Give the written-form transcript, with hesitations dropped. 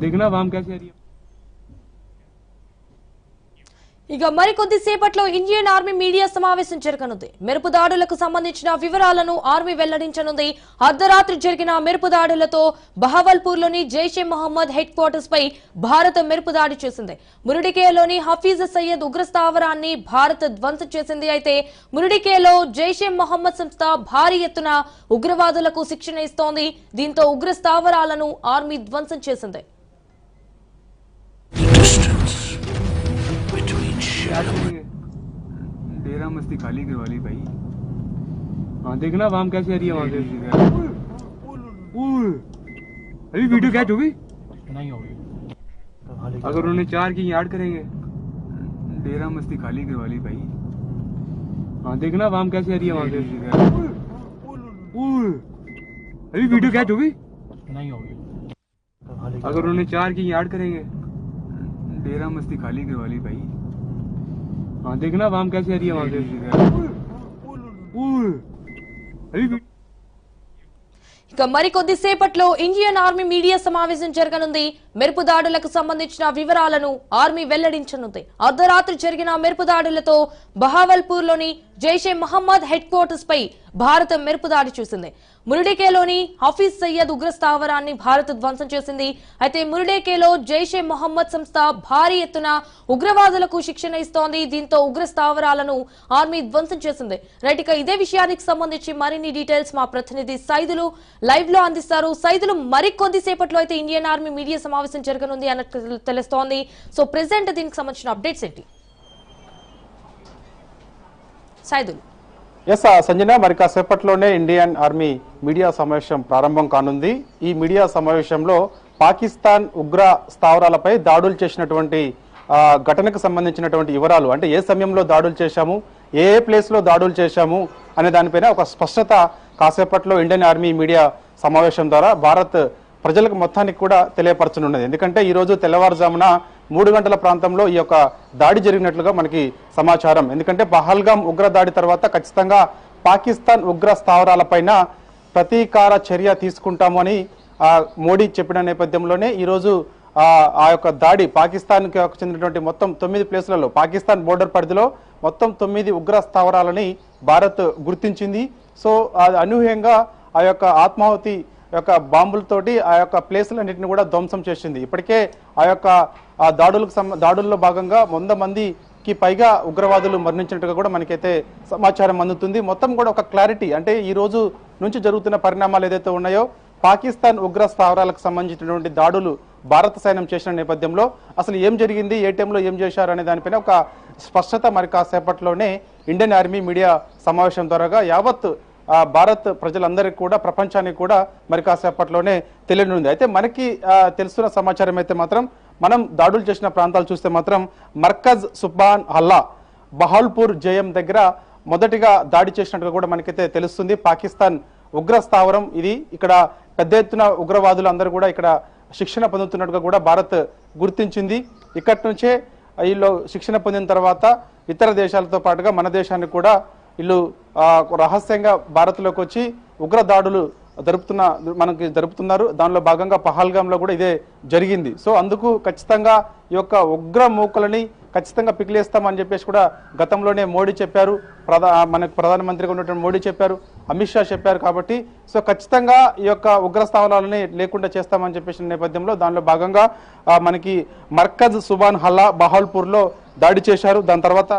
देखना वाम कैसे आ रही है। ఇక మరికొద్దిసేపట్లో ఇండియన్ ఆర్మీ మీడియా సమావేశం జరగనుంది. మెరుపు దాడులకు సంబంధించిన వివరాలను ఆర్మీ వెల్లడించనుంది. అర్ధరాత్రి జరిగిన మెరుపు దాడులతో బహవల్పూర్లోని జైషే మహమ్మద్ హెడ్ క్వార్టర్స్ పై భారత్ మెరుపు దాడి చేసింది. మురిడికేలోని హఫీజ్ సయ్యద్ ఉగ్ర స్థావరాన్ని భారత్ ధ్వంసం చేసింది. అయితే మురిడికేలో జైషే మహమ్మద్ సంస్థ భారీ ఎత్తున ఉగ్రవాదులకు శిక్షణ ఇస్తోంది. దీంతో ఉగ్ర స్థావరాలను ఆర్మీ ధ్వంసం చేసింది. डेरा मस्ती खाली करवा ली भाई। हाँ देखना वाम कैसे आ रही है वहां से। अभी वीडियो कैच होगी नहीं होगी अगर उन्होंने 4 की याद करेंगे। डेरा मस्ती खाली करवा ली भाई। हाँ देखना वाम कैसे आ रही है वहां से। अभी वीडियो कैच होगी नहीं होगी अगर उन्होंने 4 की याद करेंगे। डेरा मस्ती खाली करवा ली भाई। हाँ देखना वाम कैसे आ रही है वहां से। ఇక మరికొద్దిసేపట్లో ఇండియన్ ఆర్మీ మీడియా సమావేశం జరగనుంది. మెరుపు దాడులకు సంబంధించిన వివరాలను ఆర్మీ వెల్లడించనుంది. అర్ధరాత్రి జరిగిన మెరుపు దాడులతో బహావల్పూర్లోని జైషే మహమ్మద్ హెడ్ క్వార్టర్స్ పై భారత్ మెరుపు దాడి చేసింది. మురిడికేలోని హఫీజ్ సయ్యద్ ఉగ్ర స్థావరాన్ని భారత్ ధ్వంసం చేసింది. అయితే మురిడికేలో జైషే మహమ్మద్ సంస్థ భారీ ఎత్తున ఉగ్రవాదులకు శిక్షణ ఇస్తోంది. దీంతో ఉగ్ర స్థావరాలను ఆర్మీ ధ్వంసం చేసింది. రైట్, ఇక ఇదే విషయానికి సంబంధించి మరిన్ని డీటెయిల్స్ మా ప్రతినిధి సైదులు లైవ్ లో అందిస్తారు. సైదులు, మరికొద్దిసేపట్లో అయితే ఇండియన్ ఆర్మీ మీడియా సమావేశం జరగనుంది అన్నట్టు తెలుస్తోంది. సో ప్రెసెంట్ దీనికి సంబంధించిన అప్డేట్స్ ఏంటి సైదులు? ఎస్ సంజన, మరి కాసేపట్లోనే ఇండియన్ ఆర్మీ మీడియా సమావేశం ప్రారంభం కానుంది. ఈ మీడియా సమావేశంలో పాకిస్తాన్ ఉగ్ర స్థావరాలపై దాడులు చేసినటువంటి ఘటనకు సంబంధించినటువంటి వివరాలు, అంటే ఏ సమయంలో దాడులు చేశాము, ఏ ప్లేస్ లో దాడులు చేశాము అనే దానిపైన ఒక స్పష్టత కాసేపట్లో ఇండియన్ ఆర్మీ మీడియా సమావేశం ద్వారా భారత్ ప్రజలకు మొత్తానికి కూడా తెలియపరచనున్నది. ఎందుకంటే ఈ రోజు తెల్లవారుజామున 3 గంటల ప్రాంతంలో ఈ యొక్క దాడి జరిగినట్లుగా మనకి సమాచారం. ఎందుకంటే పహల్గామ్ ఉగ్ర దాడి తర్వాత ఖచ్చితంగా పాకిస్తాన్ ఉగ్ర స్థావరాలపైన ప్రతీకార చర్య తీసుకుంటాము అని మోడీ చెప్పిన నేపథ్యంలోనే ఈరోజు ఆ యొక్క దాడి పాకిస్తాన్కి చెందినటువంటి మొత్తం 9 ప్లేసులలో పాకిస్తాన్ బోర్డర్ పరిధిలో మొత్తం 9 ఉగ్ర స్థావరాలని భారత్ గుర్తించింది. సో అనూహ్యంగా ఆ యొక్క ఆత్మాహుతి యొక్క బాంబులతోటి ఆ యొక్క ప్లేసులన్నింటినీ కూడా ధ్వంసం చేసింది. ఇప్పటికే ఆ యొక్క దాడుల్లో భాగంగా 100 మందికి పైగా ఉగ్రవాదులు మరణించినట్టుగా కూడా మనకైతే సమాచారం అందుతుంది. మొత్తం కూడా ఒక క్లారిటీ, అంటే ఈ రోజు నుంచి జరుగుతున్న పరిణామాలు ఏదైతే ఉన్నాయో పాకిస్తాన్ ఉగ్ర స్థావరాలకు సంబంధించినటువంటి దాడులు భారత సైన్యం చేసిన నేపథ్యంలో అసలు ఏం జరిగింది, ఏ టైంలో ఏం చేశారు అనే దానిపైన ఒక స్పష్టత మరి కాసేపట్లోనే ఇండియన్ ఆర్మీ మీడియా సమావేశం ద్వారా యావత్ భారత్ ప్రజలందరికీ కూడా ప్రపంచానికి కూడా మరి కాసేపట్లోనే తెలియనుంది. అయితే మనకి తెలుస్తున్న సమాచారం అయితే మాత్రం మనం దాడులు చేసిన ప్రాంతాలు చూస్తే మాత్రం మర్కజ్ సుబాన్ హల్లా బహల్పూర్ జయం దగ్గర మొదటిగా దాడి చేసినట్టుగా కూడా మనకైతే తెలుస్తుంది. పాకిస్తాన్ ఉగ్ర స్థావరం ఇది. ఇక్కడ పెద్ద ఎత్తున ఉగ్రవాదులు అందరూ కూడా ఇక్కడ శిక్షణ పొందుతున్నట్టుగా కూడా భారత్ గుర్తించింది. ఇక్కడి నుంచే వీళ్ళు శిక్షణ పొందిన తర్వాత ఇతర దేశాలతో పాటుగా మన దేశాన్ని కూడా వీళ్ళు రహస్యంగా భారత్లోకి వచ్చి ఉగ్ర దాడులు జరుపుతున్నారు. దానిలో భాగంగా పహల్గామ్లో కూడా ఇదే జరిగింది. సో అందుకు ఖచ్చితంగా ఈ యొక్క ఉగ్ర మూకలని ఖచ్చితంగా పికిలేస్తామని చెప్పేసి కూడా గతంలోనే మోడీ చెప్పారు, మనకు ప్రధానమంత్రిగా ఉన్నటువంటి మోడీ చెప్పారు, అమిత్ షా చెప్పారు. కాబట్టి సో ఖచ్చితంగా ఈ యొక్క ఉగ్ర స్థావరాలని లేకుండా చేస్తామని చెప్పేసిన నేపథ్యంలో దానిలో భాగంగా మనకి మర్కజ్ సుబాన్ హల్లా బహల్పూర్లో దాడి చేశారు. దాని తర్వాత